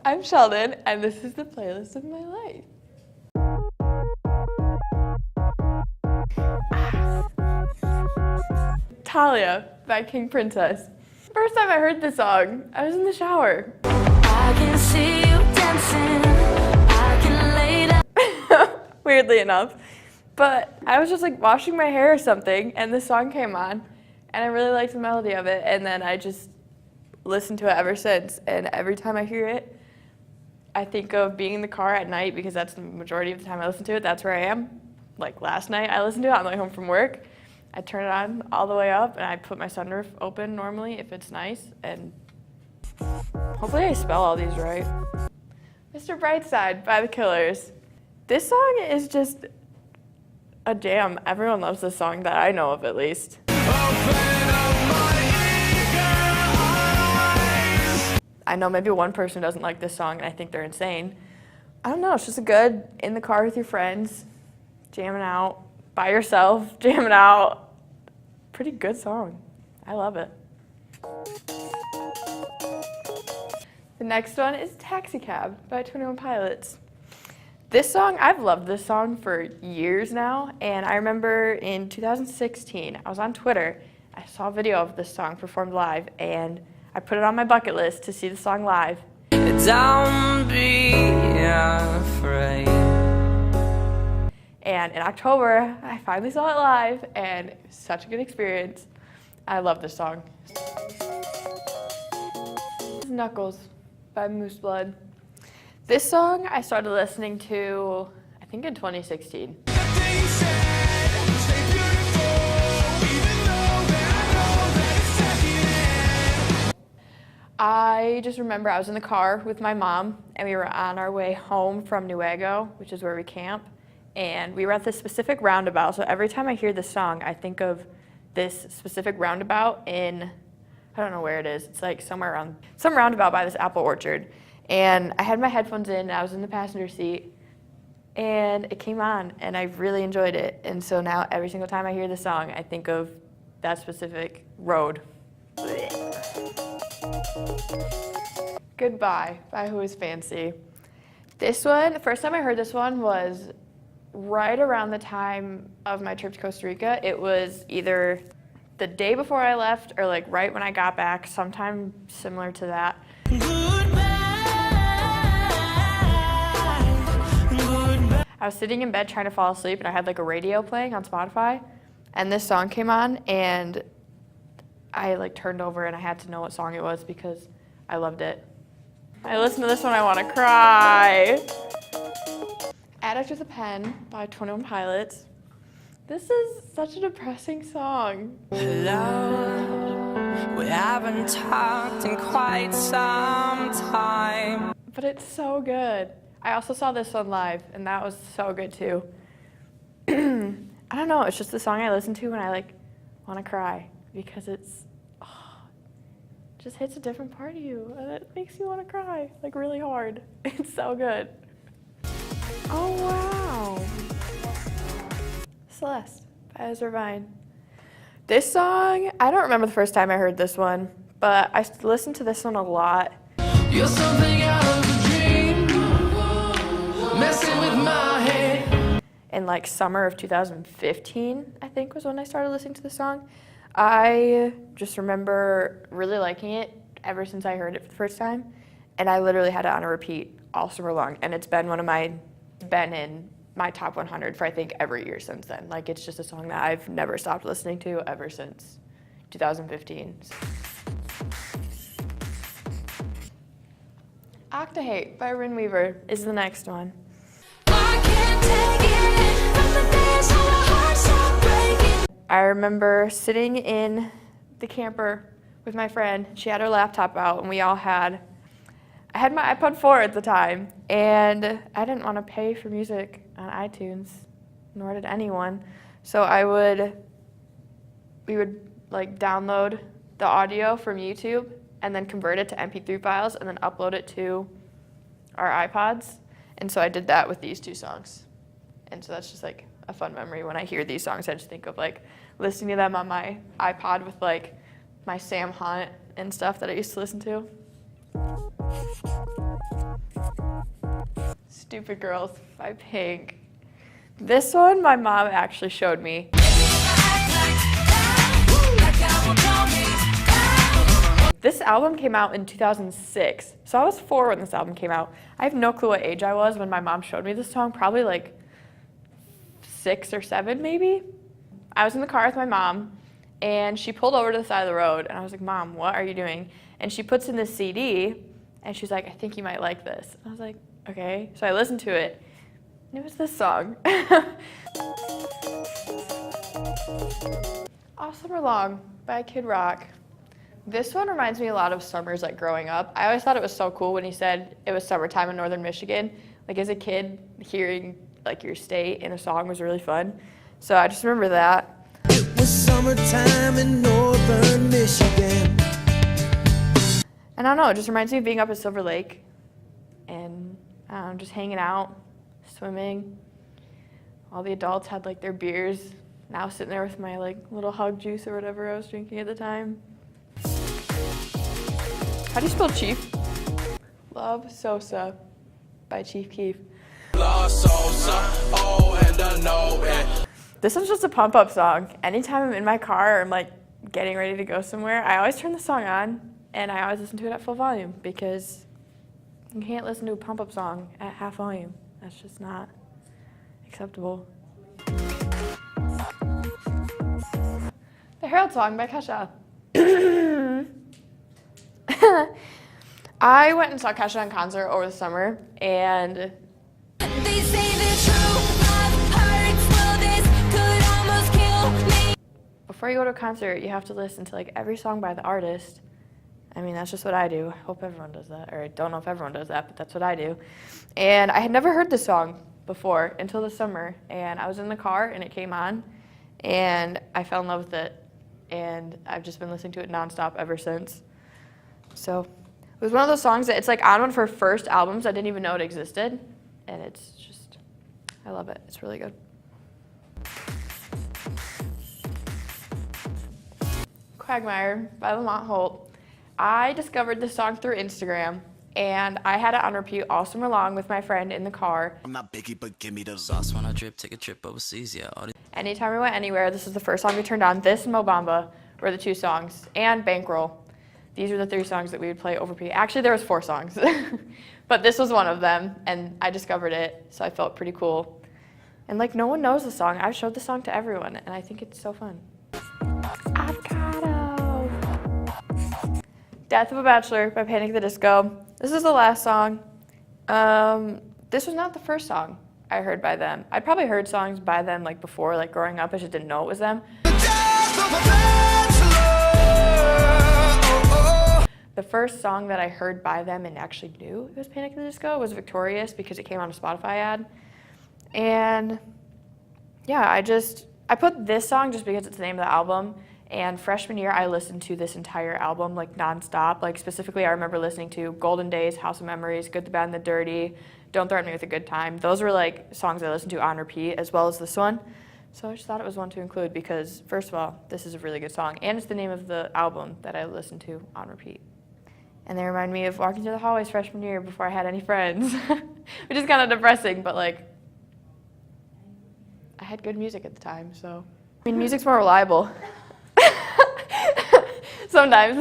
I'm Sheldon, and this is the playlist of my life. Talia by King Princess. First time I heard this song, I was in the shower. I can see you dancing. I can lay down. Weirdly enough. But I was just like washing my hair or something, and this song came on, and I really liked the melody of it, and then I just listened to it ever since. And every time I hear it, I think of being in the car at night, because that's the majority of the time I listen to it. That's where I am. Like last night I listened to it on the way home from work. I turn it on all the way up, and I put my sunroof open normally if it's nice, and hopefully I spell all these right. Mr. Brightside by The Killers. This song is just a jam. Everyone loves this song that I know of, at least. I know maybe one person doesn't like this song, and I think they're insane. I don't know, it's just a good in the car with your friends, jamming out, by yourself, jamming out. Pretty good song. I love it. The next one is Taxi Cab by 21 Pilots. This song, I've loved this song for years now, and I remember in 2016, I was on Twitter, I saw a video of this song performed live, and I put it on my bucket list to see the song live. Don't be afraid. And in October, I finally saw it live, and it was such a good experience. I love this song. Knuckles by Moose Blood. This song I started listening to, I think in 2016. I just remember I was in the car with my mom, and we were on our way home from Newego, which is where we camp, and we were at this specific roundabout. So every time I hear this song, I think of this specific roundabout in, I don't know where it is. It's like somewhere around, some roundabout by this apple orchard. And I had my headphones in, and I was in the passenger seat, and it came on, and I really enjoyed it. And so now every single time I hear this song, I think of that specific road. Goodbye by Who Is Fancy. This one, the first time I heard this one was right around the time of my trip to Costa Rica. It was either the day before I left or like right when I got back, sometime similar to that. I was sitting in bed trying to fall asleep, and I had like a radio playing on Spotify, and this song came on, and I like turned over, and I had to know what song it was because I loved it. I listen to this one, I want to cry. Addict with a Pen by 21 Pilots. This is such a depressing song. Hello, we haven't talked in quite some time. But it's so good. I also saw this one live, and that was so good too. I don't know, it's just the song I listen to when I like want to cry, because it's just hits a different part of you, and it makes you want to cry like really hard. It's so good. Oh wow. Celeste by Ezra Vine. This song, I don't remember the first time I heard this one, but I listened to this one a lot. You're something out of a dream, messing with my head. In like summer of 2015, I think was when I started listening to the song. I just remember really liking it ever since I heard it for the first time, and I literally had it on a repeat all summer long, and it's been been in my top 100 for I think every year since then. Like, it's just a song that I've never stopped listening to ever since 2015. Octahate by Rin Weaver is the next one. I can't take it from the days when my heart stopped breaking. I remember sitting in the camper with my friend. She had her laptop out, and I had my iPod 4 at the time, and I didn't want to pay for music on iTunes, nor did anyone. So we would like download the audio from YouTube and then convert it to MP3 files and then upload it to our iPods. And so I did that with these two songs. And so that's just like a fun memory. When I hear these songs, I just think of like listening to them on my iPod with like my Sam Hunt and stuff that I used to listen to. Stupid Girls by Pink. This one my mom actually showed me. This album came out in 2006, so I was 4 when this album came out. I have no clue what age I was when my mom showed me this song, probably like 6 or 7 maybe. I was in the car with my mom, and she pulled over to the side of the road, and I was like, Mom, what are you doing? And she puts in this CD, and she's like, I think you might like this. I was like, okay. So I listened to it, and it was this song. All Summer Long by Kid Rock. This one reminds me a lot of summers, like growing up. I always thought it was so cool when he said it was summertime in northern Michigan. Like as a kid, hearing like your state in a song was really fun. So I just remember that. It was summertime in northern Michigan. And I don't know, it just reminds me of being up at Silver Lake and just hanging out, swimming. All the adults had like their beers. Now sitting there with my like little hug juice or whatever I was drinking at the time. How do you spell Chief? Love Sosa by Chief Keef. This one's just a pump up song. Anytime I'm in my car or I'm like getting ready to go somewhere, I always turn the song on and I always listen to it at full volume because you can't listen to a pump up song at half volume. That's just not acceptable. The Herald Song by Kesha. I went and saw Kesha in concert over the summer, and They say the true love hurts, well this could almost kill me. before you go to a concert, you have to listen to like every song by the artist. I mean, that's just what I do. I hope everyone does that, or I don't know if everyone does that, but that's what I do. And I had never heard this song before until the summer, and I was in the car and it came on, and I fell in love with it, and I've just been listening to it nonstop ever since. So it was one of those songs that it's like on one of her first albums. I didn't even know it existed, and it's just, I love it. It's really good. Quagmire by Lamont Holt. I discovered this song through Instagram, and I had it on repeat all summer long with my friend in the car. I'm not Biggie, but give me the sauce when I drip, take a trip overseas, yeah. Anytime we went anywhere, this was the first song we turned on. This and Mo Bamba were the 2 songs, and Bankroll. These are the 3 songs that we would play over repeat. Actually, there was 4 songs, but this was one of them, and I discovered it, so I felt pretty cool. And like, no one knows the song. I've showed the song to everyone, and I think it's so fun. Avocado. Death of a Bachelor by Panic! At the Disco. This is the last song. This was not the first song I heard by them. I'd probably heard songs by them like before, like growing up. I just didn't know it was them. The first song that I heard by them and actually knew it was Panic! At the Disco was Victorious because it came on a Spotify ad. And yeah, I put this song just because it's the name of the album. And freshman year, I listened to this entire album like nonstop. Like specifically, I remember listening to Golden Days, House of Memories, Good, the Bad, and the Dirty, Don't Threaten Me with a Good Time. Those were like songs I listened to on repeat as well as this one. So I just thought it was one to include because first of all, this is a really good song. And it's the name of the album that I listened to on repeat. And they remind me of walking through the hallways freshman year before I had any friends, which is kind of depressing, but like, I had good music at the time, so. I mean, music's more reliable. Sometimes.